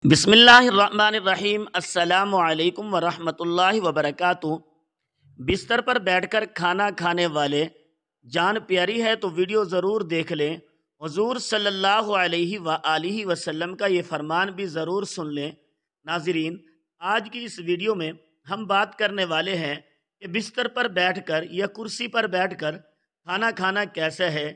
بسم اللہ الرحمن الرحیم۔ السلام علیکم ورحمۃ اللہ وبرکاتہ۔ بستر پر بیٹھ کر کھانا کھانے والے جان پیاری ہے تو ویڈیو ضرور دیکھ لیں۔ حضور صلی اللہ علیہ وآلہ وسلم کا یہ فرمان بھی ضرور سن لیں۔ ناظرین، آج کی اس ویڈیو میں ہم بات کرنے والے ہیں کہ بستر پر بیٹھ کر یا کرسی پر بیٹھ کر کھانا کھانا کیسا ہے،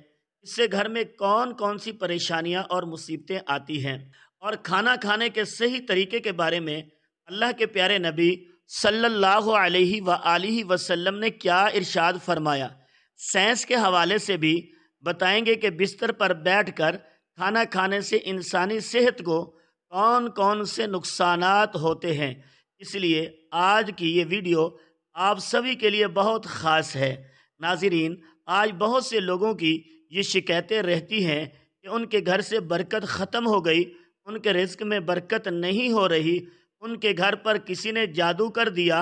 اس سے گھر میں کون کون سی پریشانیاں اور مصیبتیں آتی ہیں، اور کھانا کھانے کے صحیح طریقے کے بارے میں اللہ کے پیارے نبی صلی اللہ علیہ وآلہ وسلم نے کیا ارشاد فرمایا۔ سائنس کے حوالے سے بھی بتائیں گے کہ بستر پر بیٹھ کر کھانا کھانے سے انسانی صحت کو کون کون سے نقصانات ہوتے ہیں۔ اس لیے آج کی یہ ویڈیو آپ سبھی کے لیے بہت خاص ہے۔ ناظرین، آج بہت سے لوگوں کی یہ شکایتیں رہتی ہیں کہ ان کے گھر سے برکت ختم ہو گئی، ان کے رزق میں برکت نہیں ہو رہی، ان کے گھر پر کسی نے جادو کر دیا۔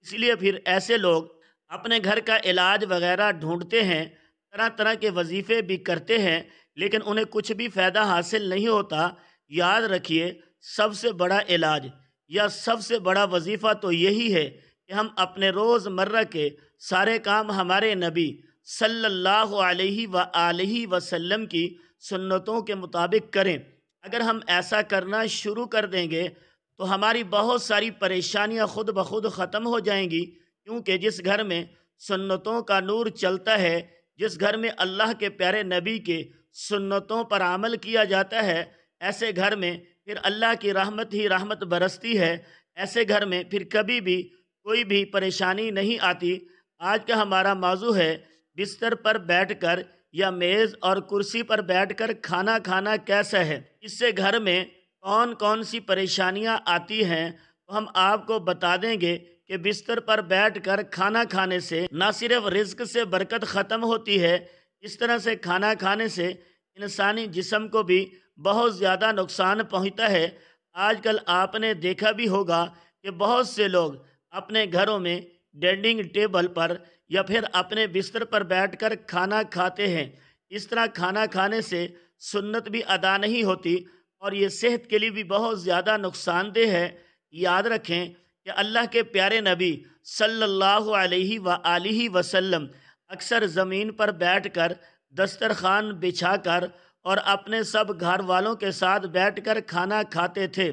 اس لیے پھر ایسے لوگ اپنے گھر کا علاج وغیرہ ڈھونڈتے ہیں، طرح طرح کے وظیفے بھی کرتے ہیں، لیکن انہیں کچھ بھی فائدہ حاصل نہیں ہوتا۔ یاد رکھیے، سب سے بڑا علاج یا سب سے بڑا وظیفہ تو یہی ہے کہ ہم اپنے روز مرہ کے سارے کام ہمارے نبی صلی اللہ علیہ وآلہ وسلم کی سنتوں کے مطابق کریں۔ اگر ہم ایسا کرنا شروع کر دیں گے تو ہماری بہت ساری پریشانیاں خود بخود ختم ہو جائیں گی، کیونکہ جس گھر میں سنتوں کا نور چلتا ہے، جس گھر میں اللہ کے پیارے نبی کے سنتوں پر عمل کیا جاتا ہے، ایسے گھر میں پھر اللہ کی رحمت ہی رحمت برستی ہے۔ ایسے گھر میں پھر کبھی بھی کوئی بھی پریشانی نہیں آتی۔ آج کا ہمارا موضوع ہے بستر پر بیٹھ کر یا میز اور کرسی پر بیٹھ کر کھانا کھانا کیسا ہے، اس سے گھر میں کون کون سی پریشانیاں آتی ہیں۔ تو ہم آپ کو بتا دیں گے کہ بستر پر بیٹھ کر کھانا کھانے سے نہ صرف رزق سے برکت ختم ہوتی ہے، اس طرح سے کھانا کھانے سے انسانی جسم کو بھی بہت زیادہ نقصان پہنچتا ہے۔ آج کل آپ نے دیکھا بھی ہوگا کہ بہت سے لوگ اپنے گھروں میں ڈائننگ ٹیبل پر یا پھر اپنے بستر پر بیٹھ کر کھانا کھاتے ہیں۔ اس طرح کھانا کھانے سے سنت بھی ادا نہیں ہوتی اور یہ صحت کے لیے بھی بہت زیادہ نقصان دہ ہے۔ یاد رکھیں کہ اللہ کے پیارے نبی صلی اللہ علیہ وآلہ وسلم اکثر زمین پر بیٹھ کر دسترخوان بچھا کر اور اپنے سب گھر والوں کے ساتھ بیٹھ کر کھانا کھاتے تھے۔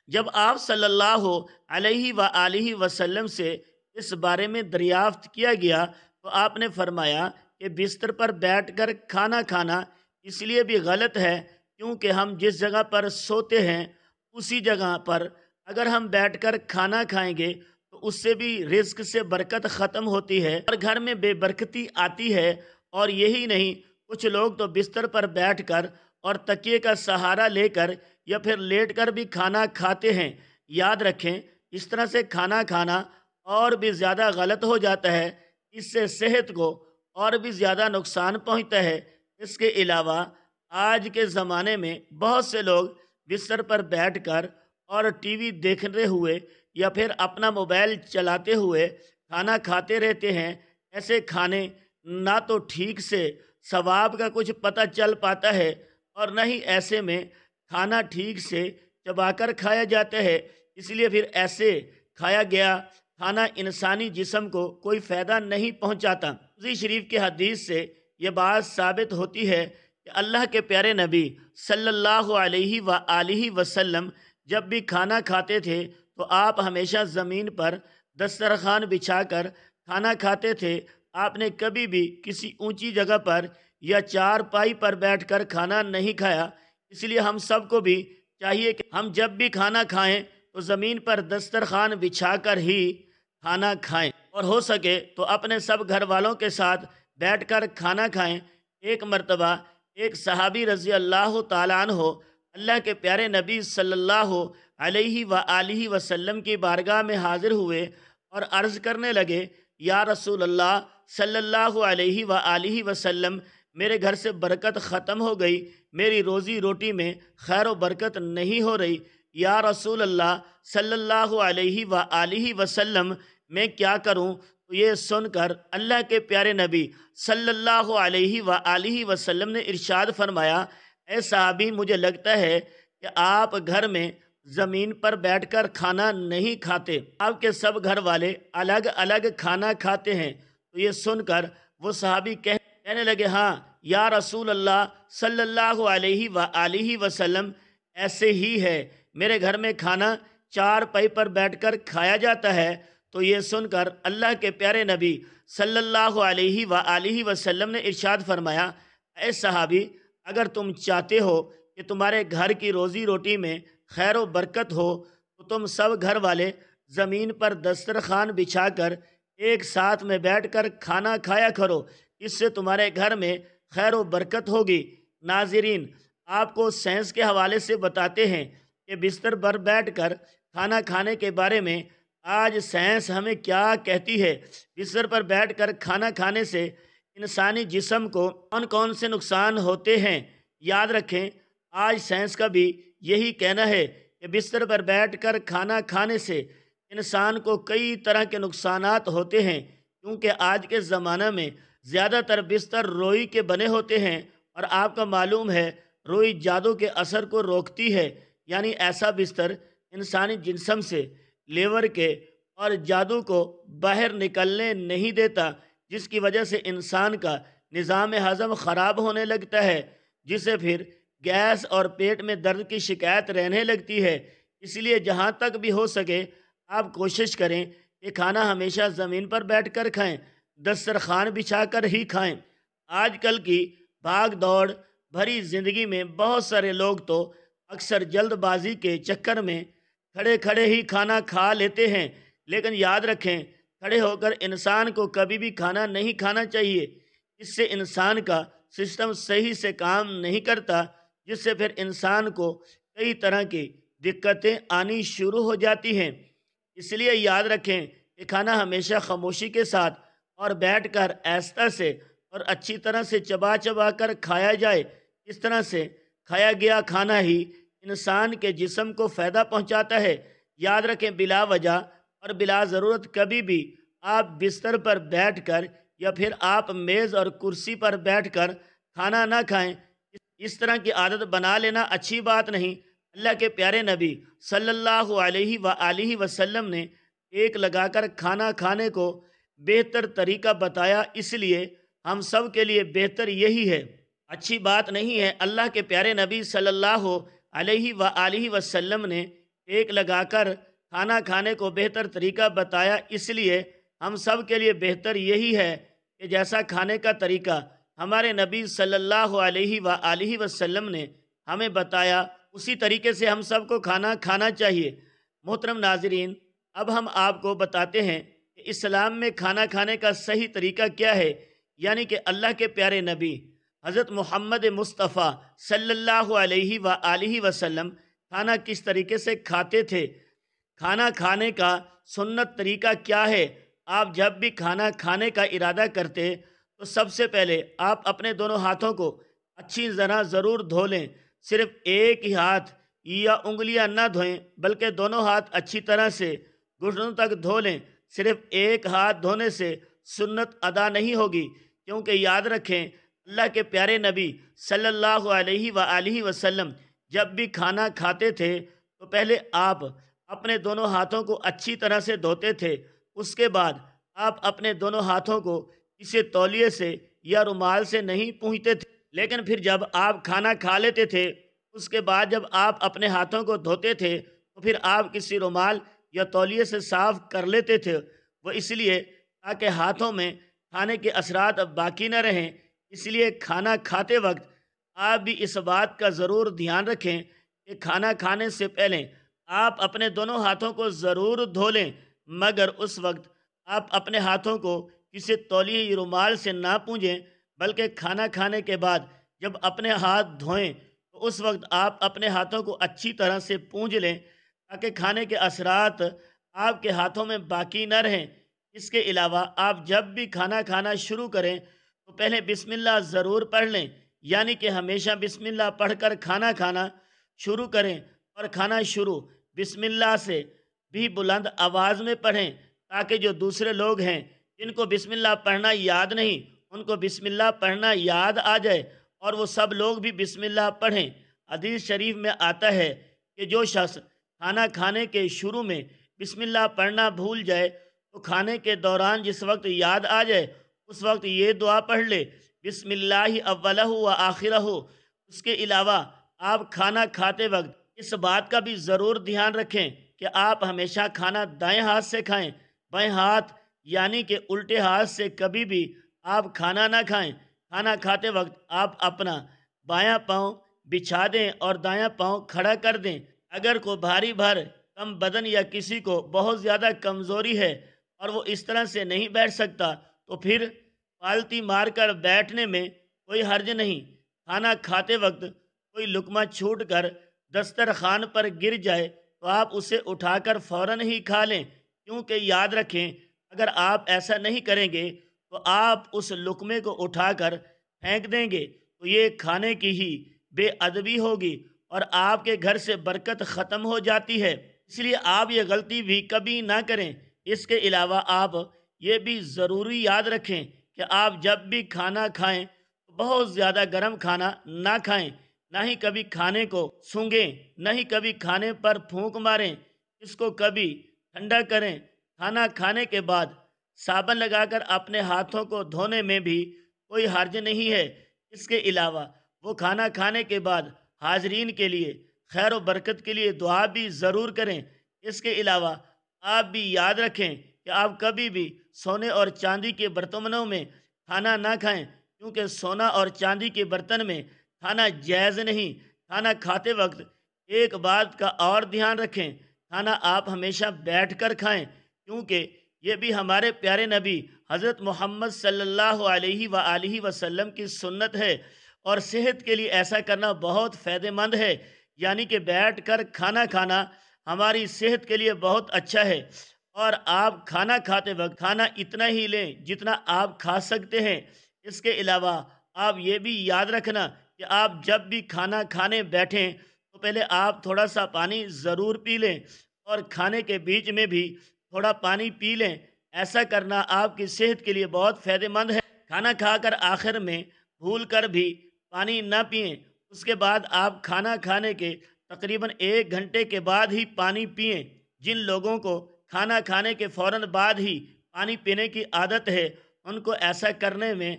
جب آپ صلی اللہ علیہ وآلہ وسلم سے اس بارے میں دریافت کیا گیا تو آپ نے فرمایا کہ بستر پر بیٹھ کر کھانا کھانا اس لیے بھی غلط ہے کیونکہ ہم جس جگہ پر سوتے ہیں اسی جگہ پر اگر ہم بیٹھ کر کھانا کھائیں گے تو اس سے بھی رزق سے برکت ختم ہوتی ہے اور گھر میں بے برکتی آتی ہے۔ اور یہی نہیں، کچھ لوگ تو بستر پر بیٹھ کر اور تکیے کا سہارا لے کر یا پھر لیٹ کر بھی کھانا کھاتے ہیں۔ یاد رکھیں، اس طرح سے کھانا کھانا اور بھی زیادہ غلط ہو جاتا ہے، اس سے صحت کو اور بھی زیادہ نقصان پہنچتا ہے۔ اس کے علاوہ آج کے زمانے میں بہت سے لوگ بستر پر بیٹھ کر اور ٹی وی دیکھتے ہوئے یا پھر اپنا موبائل چلاتے ہوئے کھانا کھاتے رہتے ہیں۔ ایسے کھانے نہ تو ٹھیک سے ثواب کا کچھ پتہ چل پاتا ہے اور نہ ہی ایسے میں کھانا ٹھیک سے چبا کر کھایا جاتا ہے۔ اس لیے پھر ایسے کھایا گیا کھانا انسانی جسم کو کوئی فائدہ نہیں پہنچاتا۔ ترمذی شریف کی حدیث سے یہ بات ثابت ہوتی ہے کہ اللہ کے پیارے نبی صلی اللہ علیہ وآلہ وسلم جب بھی کھانا کھاتے تھے تو آپ ہمیشہ زمین پر دسترخوان بچھا کر کھانا کھاتے تھے۔ آپ نے کبھی بھی کسی اونچی جگہ پر یا چارپائی پر بیٹھ کر کھانا نہیں کھایا۔ اس لیے ہم سب کو بھی چاہیے کہ ہم جب بھی کھانا کھائیں تو زمین پر دسترخوان بچھا کر ہی کھانا کھائیں، اور ہو سکے تو اپنے سب گھر والوں کے ساتھ بیٹھ کر کھانا کھائیں۔ ایک مرتبہ ایک صحابی رضی اللہ تعالیٰ عنہ اللہ کے پیارے نبی صلی اللہ علیہ وآلہ وسلم کی بارگاہ میں حاضر ہوئے اور عرض کرنے لگے، یا رسول اللہ صلی اللہ علیہ وآلہ وسلم، میرے گھر سے برکت ختم ہو گئی، میری روزی روٹی میں خیر و برکت نہیں ہو رہی۔ یا رسول اللہ صلی اللہ علیہ وآلہ وسلم، میں کیا کروں؟ تو یہ سن کر اللہ کے پیارے نبی صلی اللہ علیہ وآلہ وسلم نے ارشاد فرمایا، اے صحابی، مجھے لگتا ہے کہ آپ گھر میں زمین پر بیٹھ کر کھانا نہیں کھاتے، آپ کے سب گھر والے الگ الگ کھانا کھاتے ہیں۔ تو یہ سن کر وہ صحابی کہنے لگے، ہاں یا رسول اللہ صلی اللہ علیہ وآلہ وسلم، ایسے ہی ہے، میرے گھر میں کھانا چار پائی پر بیٹھ کر کھایا جاتا ہے۔ تو یہ سن کر اللہ کے پیارے نبی صلی اللہ علیہ وآلہ وسلم نے ارشاد فرمایا، اے صحابی، اگر تم چاہتے ہو کہ تمہارے گھر کی روزی روٹی میں خیر و برکت ہو تو تم سب گھر والے زمین پر دسترخوان بچھا کر ایک ساتھ میں بیٹھ کر کھانا کھایا کرو، اس سے تمہارے گھر میں خیر و برکت ہوگی۔ ناظرین، آپ کو سائنس کے حوالے سے بتاتے ہیں کہ بستر پر بیٹھ کر کھانا کھانے کے بارے میں آج سائنس ہمیں کیا کہتی ہے۔ بستر پر بیٹھ کر کھانا کھانے سے انسانی جسم کو کون کون سے نقصان ہوتے ہیں؟ یاد رکھیں، آج سائنس کا بھی یہی کہنا ہے کہ بستر پر بیٹھ کر کھانا کھانے سے انسان کو کئی طرح کے نقصانات ہوتے ہیں، کیونکہ آج کے زمانہ میں زیادہ تر بستر روئی کے بنے ہوتے ہیں، اور آپ کا معلوم ہے روئی جادو کے اثر کو روکتی ہے، یعنی ایسا بستر انسانی جسم سے لیور کے اور جادو کو باہر نکلنے نہیں دیتا، جس کی وجہ سے انسان کا نظام ہضم خراب ہونے لگتا ہے، جسے پھر گیس اور پیٹ میں درد کی شکایت رہنے لگتی ہے۔ اس لیے جہاں تک بھی ہو سکے آپ کوشش کریں کہ کھانا ہمیشہ زمین پر بیٹھ کر کھائیں، دسترخوان بچھا کر ہی کھائیں۔ آج کل کی بھاگ دوڑ بھری زندگی میں بہت سارے لوگ تو اکثر جلد بازی کے چکر میں کھڑے کھڑے ہی کھانا کھا لیتے ہیں، لیکن یاد رکھیں کھڑے ہو کر انسان کو کبھی بھی کھانا نہیں کھانا چاہیے۔ اس سے انسان کا سسٹم صحیح سے کام نہیں کرتا، جس سے پھر انسان کو کئی طرح کی دقتیں آنی شروع ہو جاتی ہیں۔ اس لیے یاد رکھیں کہ کھانا ہمیشہ خاموشی کے ساتھ اور بیٹھ کر آہستہ سے اور اچھی طرح سے چبا چبا کر کھایا جائے۔ اس طرح سے کھایا گیا کھانا ہی انسان کے جسم کو فائدہ پہنچاتا ہے۔ یاد رکھیں بلا وجہ اور بلا ضرورت کبھی بھی آپ بستر پر بیٹھ کر یا پھر آپ میز اور کرسی پر بیٹھ کر کھانا نہ کھائیں۔ اس طرح کی عادت بنا لینا اچھی بات نہیں۔ اللہ کے پیارے نبی صلی اللہ علیہ وآلہ وسلم نے ایک لگا کر کھانا کھانے کو بہتر طریقہ بتایا، اس لیے ہم سب کے لیے بہتر یہی ہے۔ اچھی بات نہیں ہے۔ اللہ کے پیارے نبی صلی اللہ علیہ وآلہ وسلم نے ایک لگا کر کھانا کھانے کو بہتر طریقہ بتایا، اس لیے ہم سب کے لیے بہتر یہی ہے کہ جیسا کھانے کا طریقہ ہمارے نبی صلی اللہ علیہ وآلہ وسلم نے ہمیں بتایا، اسی طریقے سے ہم سب کو کھانا کھانا چاہیے۔ محترم ناظرین، اب ہم آپ کو بتاتے ہیں کہ اسلام میں کھانا کھانے کا صحیح طریقہ کیا ہے، یعنی کہ اللہ کے پیارے نبی حضرت محمد مصطفیٰ صلی اللہ علیہ وآلہ وسلم کھانا کس طریقے سے کھاتے تھے، کھانا کھانے کا سنت طریقہ کیا ہے۔ آپ جب بھی کھانا کھانے کا ارادہ کرتے تو سب سے پہلے آپ اپنے دونوں ہاتھوں کو اچھی طرح ضرور دھو لیں۔ صرف ایک ہی ہاتھ یا انگلیاں نہ دھوئیں، بلکہ دونوں ہاتھ اچھی طرح سے گھٹنوں تک دھو لیں۔ صرف ایک ہاتھ دھونے سے سنت ادا نہیں ہوگی، کیونکہ یاد رکھیں اللہ کے پیارے نبی صلی اللہ علیہ وآلہ وسلم جب بھی کھانا کھاتے تھے تو پہلے آپ اپنے دونوں ہاتھوں کو اچھی طرح سے دھوتے تھے، اس کے بعد آپ اپنے دونوں ہاتھوں کو کسی تولیے سے یا رومال سے نہیں پونچھتے تھے، لیکن پھر جب آپ کھانا کھا لیتے تھے اس کے بعد جب آپ اپنے ہاتھوں کو دھوتے تھے تو پھر آپ کسی رومال یا تولیے سے صاف کر لیتے تھے، وہ اس لیے تاکہ ہاتھوں میں کھانے کے اثرات باقی نہ رہیں۔ اس لیے کھانا کھاتے وقت آپ بھی اس بات کا ضرور دھیان رکھیں کہ کھانا کھانے سے پہلے آپ اپنے دونوں ہاتھوں کو ضرور دھو لیں، مگر اس وقت آپ اپنے ہاتھوں کو کسی تولیے یا رومال سے نہ پونجھیں، بلکہ کھانا کھانے کے بعد جب اپنے ہاتھ دھوئیں تو اس وقت آپ اپنے ہاتھوں کو اچھی طرح سے پونجھ لیں تاکہ کھانے کے اثرات آپ کے ہاتھوں میں باقی نہ رہیں۔ اس کے علاوہ آپ جب بھی کھانا کھانا شروع کریں تو پہلے بسم اللہ ضرور پڑھ لیں، یعنی کہ ہمیشہ بسم اللہ پڑھ کر کھانا کھانا شروع کریں، اور کھانا شروع بسم اللہ سے بھی بلند آواز میں پڑھیں تاکہ جو دوسرے لوگ ہیں جن کو بسم اللہ پڑھنا یاد نہیں ان کو بسم اللہ پڑھنا یاد آ جائے اور وہ سب لوگ بھی بسم اللہ پڑھیں۔ حدیث شریف میں آتا ہے کہ جو شخص کھانا کھانے کے شروع میں بسم اللہ پڑھنا بھول جائے تو کھانے کے دوران جس وقت یاد آ جائے اس وقت یہ دعا پڑھ لے، بسم اللہ اولہ و آخرہ۔ اس کے علاوہ آپ کھانا کھاتے وقت اس بات کا بھی ضرور دھیان رکھیں کہ آپ ہمیشہ کھانا دائیں ہاتھ سے کھائیں، بائیں ہاتھ یعنی کہ الٹے ہاتھ سے کبھی بھی آپ کھانا نہ کھائیں۔ کھانا کھاتے وقت آپ اپنا بایاں پاؤں بچھا دیں اور دایاں پاؤں کھڑا کر دیں۔ اگر کوئی بھاری بھر کم بدن یا کسی کو بہت زیادہ کمزوری ہے اور وہ اس طرح سے نہیں بیٹھ سکتا تو پھر پالتی مار کر بیٹھنے میں کوئی حرج نہیں۔ کھانا کھاتے وقت کوئی لقمہ چھوٹ کر دسترخوان پر گر جائے تو آپ اسے اٹھا کر فوراً ہی کھا لیں، کیونکہ یاد رکھیں اگر آپ ایسا نہیں کریں گے تو آپ اس لقمے کو اٹھا کر پھینک دیں گے تو یہ کھانے کی ہی بے ادبی ہوگی اور آپ کے گھر سے برکت ختم ہو جاتی ہے، اس لیے آپ یہ غلطی بھی کبھی نہ کریں۔ اس کے علاوہ آپ یہ بھی ضروری یاد رکھیں کہ آپ جب بھی کھانا کھائیں تو بہت زیادہ گرم کھانا نہ کھائیں، نہ ہی کبھی کھانے کو سونگھیں، نہ ہی کبھی کھانے پر پھونک ماریں، اس کو کبھی ٹھنڈا کریں۔ کھانا کھانے کے بعد صابن لگا کر اپنے ہاتھوں کو دھونے میں بھی کوئی حرج نہیں ہے۔ اس کے علاوہ وہ کھانا کھانے کے بعد حاضرین کے لیے خیر و برکت کے لیے دعا بھی ضرور کریں۔ اس کے علاوہ آپ بھی یاد رکھیں کہ آپ کبھی بھی سونے اور چاندی کے برتنوں میں کھانا نہ کھائیں، کیونکہ سونا اور چاندی کے برتن میں کھانا جائز نہیں۔ کھانا کھاتے وقت ایک بات کا اور دھیان رکھیں، کھانا آپ ہمیشہ بیٹھ کر کھائیں، کیونکہ یہ بھی ہمارے پیارے نبی حضرت محمد صلی اللہ علیہ وآلہ وسلم کی سنت ہے اور صحت کے لیے ایسا کرنا بہت فائدہ مند ہے، یعنی کہ بیٹھ کر کھانا کھانا ہماری صحت کے لیے بہت اچھا ہے۔ اور آپ کھانا کھاتے وقت کھانا اتنا ہی لیں جتنا آپ کھا سکتے ہیں۔ اس کے علاوہ آپ یہ بھی یاد رکھنا کہ آپ جب بھی کھانا کھانے بیٹھیں تو پہلے آپ تھوڑا سا پانی ضرور پی لیں اور کھانے کے بیچ میں بھی تھوڑا پانی پی لیں۔ ایسا کرنا آپ کی صحت کے لیے بہت فائدہ مند ہے۔ کھانا کھا کر آخر میں بھول کر بھی پانی نہ پئیں، اس کے بعد آپ کھانا کھانے کے تقریباً 1 گھنٹے کے بعد ہی پانی پئیں۔ جن لوگوں کو کھانا کھانے کے فوراً بعد ہی پانی پینے کی عادت ہے ان کو ایسا کرنے میں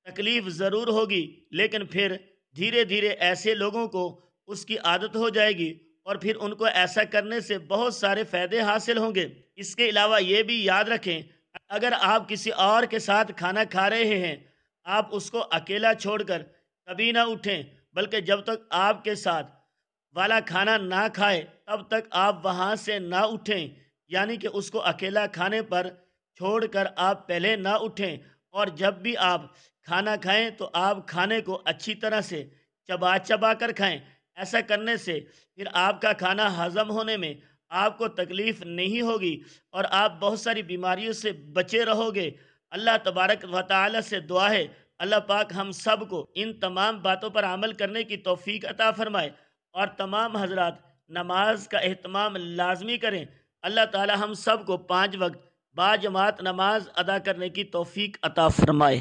تکلیف ضرور ہوگی، لیکن پھر دھیرے دھیرے ایسے لوگوں کو اس کی عادت ہو جائے گی اور پھر ان کو ایسا کرنے سے بہت سارے فائدے حاصل ہوں گے۔ اس کے علاوہ یہ بھی یاد رکھیں اگر آپ کسی اور کے ساتھ کھانا کھا رہے ہیں آپ اس کو اکیلا چھوڑ کر کبھی نہ اٹھیں، بلکہ جب تک آپ کے ساتھ والا کھانا نہ کھائے تب تک آپ وہاں سے نہ اٹھیں، یعنی کہ اس کو اکیلا کھانے پر چھوڑ کر آپ پہلے نہ اٹھیں۔ اور جب بھی آپ کھانا کھائیں تو آپ کھانے کو اچھی طرح سے چبا چبا کر کھائیں۔ ایسا کرنے سے پھر آپ کا کھانا ہضم ہونے میں آپ کو تکلیف نہیں ہوگی اور آپ بہت ساری بیماریوں سے بچے رہو گے۔ اللہ تبارک و تعالی سے دعا ہے اللہ پاک ہم سب کو ان تمام باتوں پر عمل کرنے کی توفیق عطا فرمائے اور تمام حضرات نماز کا اہتمام لازمی کریں۔ اللہ تعالی ہم سب کو 5 وقت با جماعت نماز ادا کرنے کی توفیق عطا فرمائے۔